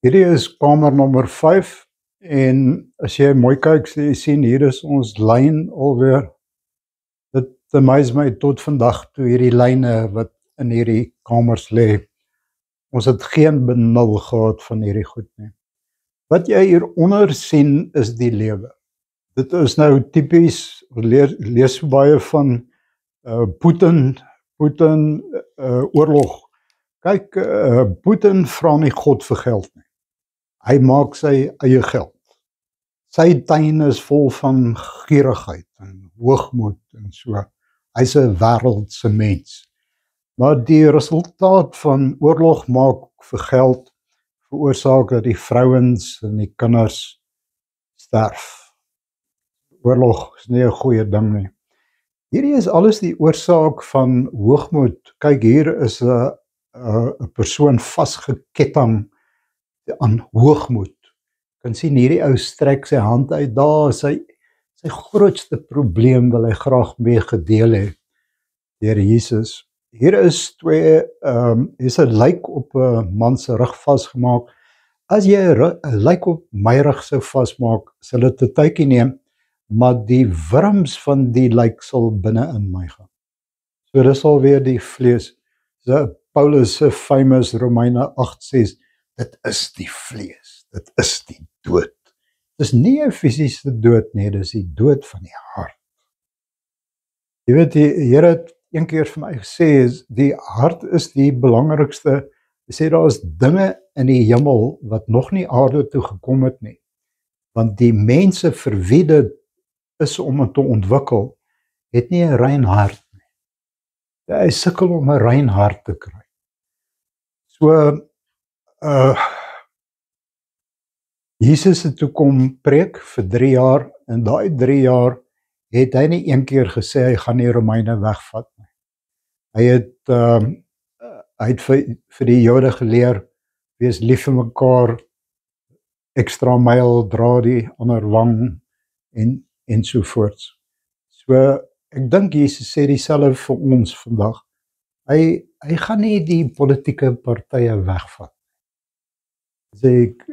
Hierdie is kamer nommer 5 en as jy mooi kyk, sê jy sien hier is ons lyn alweer. Dit amuse my tot vandag toe hierdie lyne wat in hierdie kamers lê. Ons het geen benul gehad van hierdie goed nie. Wat jy hieronder sien is die lewe. Dit is nou tipies, lees so baie van Putin oorlog. Kyk, Putin vra nie God vir geld nie. Hy maak sy eie geld. Sy tuin is vol van gierigheid en hoogmoed en so. Hy's 'n wêreldse mens. Maar die resultaat van oorlog maak vir geld veroorsaak dat die vrouens en die kinders sterf. Oorlog is nie 'n goeie ding nie. Hierdie is alles die oorsaak van hoogmoed. Kyk, hier is 'n persoon vasgeketting aan hoogmoed. Jy kan sien hierdie ou strek sy hand uit, daar sy grootste probleem wil hy graag mee gedeel hê deur Jesus. Hier is twee, is 'n lijk op 'n man se rug vasgemaak. As jy 'n lijk op my rug sou vasmaak, sal dit 'n tydjie neem, maar die wurms van die lijk sal binne in my gaan. So dis alweer die vlees. So Paulus se famous Romeine 8:6, dit is die vlees, dit is die dood. Dis nie 'n fisiese dood nie, dis die dood van die hart. Jy weet, die Here het een keer vir my gesê, die hart is die belangrikste. Hy sê daar is dinge in die hemel wat nog nie aarde toe gekom het nie. Want die mense vir wie dit is om het te ontwikkel, het nie 'n rein hart nie. Hy sukkel om 'n rein hart te kry. So, Jesus het toe kom preek vir 3 jaar, en daai 3 jaar het hy nie een keer gesê hy gaan die Romeine wegvat nie. Hy het vir die Jode geleer, wees lief vir mekaar, extra myl, dra die ander wang, en sovoorts. So, ek dink Jesus sê dieselfde vir ons vandag. Hy gaan nie die politieke partye wegvat. Sê ek,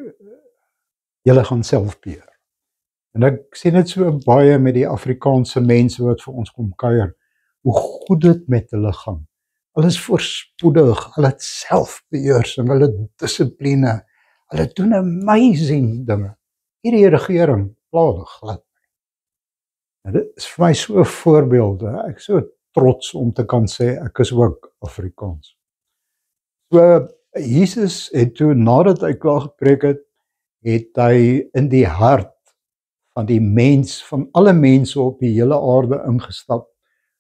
julle gaan self beheer. En ek sien dit so baie met die Afrikaanse mense wat vir ons kom kuier, hoe goed dit met hulle gaan. Hulle is voorspoedig, hulle het selfbeheersing, hulle het dissipline, hulle doen amazing dinge. Hierdie regering pla glad. En dit is vir my so 'n voorbeeld. Ek is so trots om te kan sê ek is ook Afrikaans. So Jesus het toe, nadat hy klaar gepreek het hy in die hart van die mens, van alle mense op die hele aarde ingestap,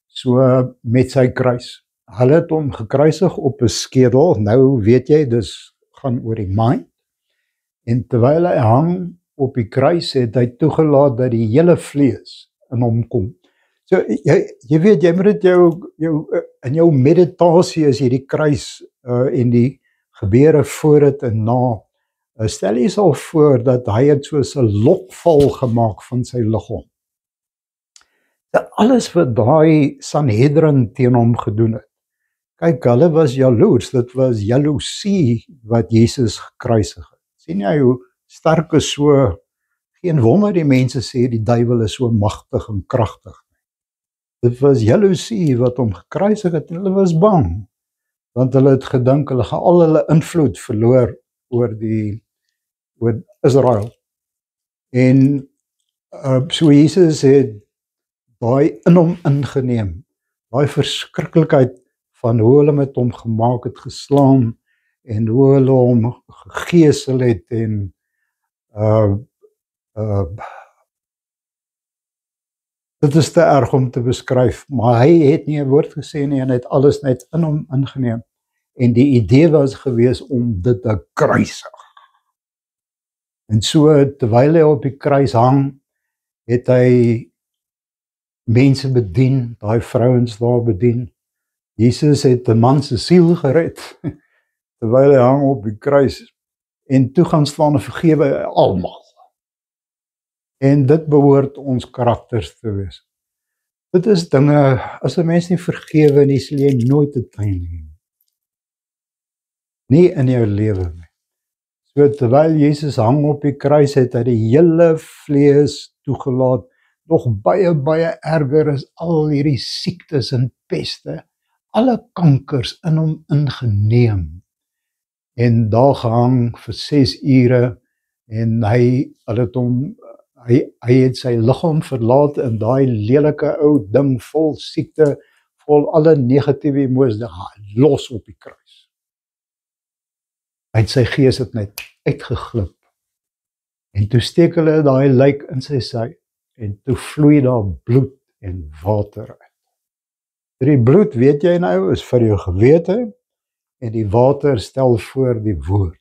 so met sy kruis. Hulle het hom gekruisig op 'n skedel. Nou weet jy, dis gaan oor die mind. En terwyl hy hang op die kruis, het hy toegelaat dat die hele vlees in hom kom. So jy weet, jy moet dit in jou meditasie is hierdie kruis en die gebeure voor dit en na. Stel jy sal voor dat hy het soos 'n lokval gemaak van sy liggaam. Dat alles wat daai Sanhedrin teen hom gedoen het. Kyk, hulle was jaloers, dit was jaloesie wat Jesus gekruisig het. Sien jy hoe sterk is so, geen wonder die mense sê die duiwel is so magtig en kragtig. Dit was jaloesie wat hom gekruisig het en hulle was bang, want hulle het gedink hulle gaan al hulle invloed verloor oor Israel. En so Jesus het daai in hom ingeneem, daai verskriklikheid van hoe hulle met hom gemaak het, geslaan, en hoe hulle hom gegeesel het, en dit is te erg om te beskryf, maar hy het nie 'n woord gesê nie, en hy het alles net in hom ingeneem. En die idee was gewees om dit te kruisig. En so, terwyl hy op die kruis hang, het hy mense bedien, daai vrouens daar bedien. Jesus het 'n man se siel gered, terwyl hy hang op die kruis, en toe gaan staan en vergewe almal. En dit behoort ons karakters te wees. Dit is dinge, as 'n mens nie vergewe nie, sal jy nooit 'n tuin hê nie in jou lewe nie. So terwyl Jesus hang op die kruis, het hy die hele vlees toegelaat. Nog baie erger is al hierdie siektes en peste, alle kankers in hom ingeneem. En daar gehang vir 6 ure en hy het sy liggaam verlaat in daai lelike ou ding vol siekte, vol alle negatiewe emosies, los op die kruis. En sy gees het net uitgeglip. En toe steek hulle daai lijk in sy sy en toe vloei daar bloed en water uit. Die bloed, weet jy nou, is vir jou gewete en die water stel voor die woord.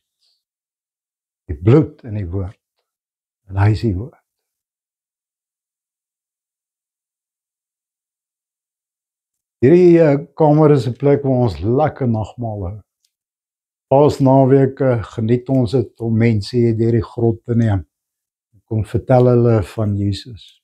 Die bloed en die woord. En hy is die woord. Hierdie kamer is 'n plek waar ons lekker nagmaal hou. Paasnaweke geniet ons dit om mense deur die grot te neem. Kom vertel hulle van Jesus.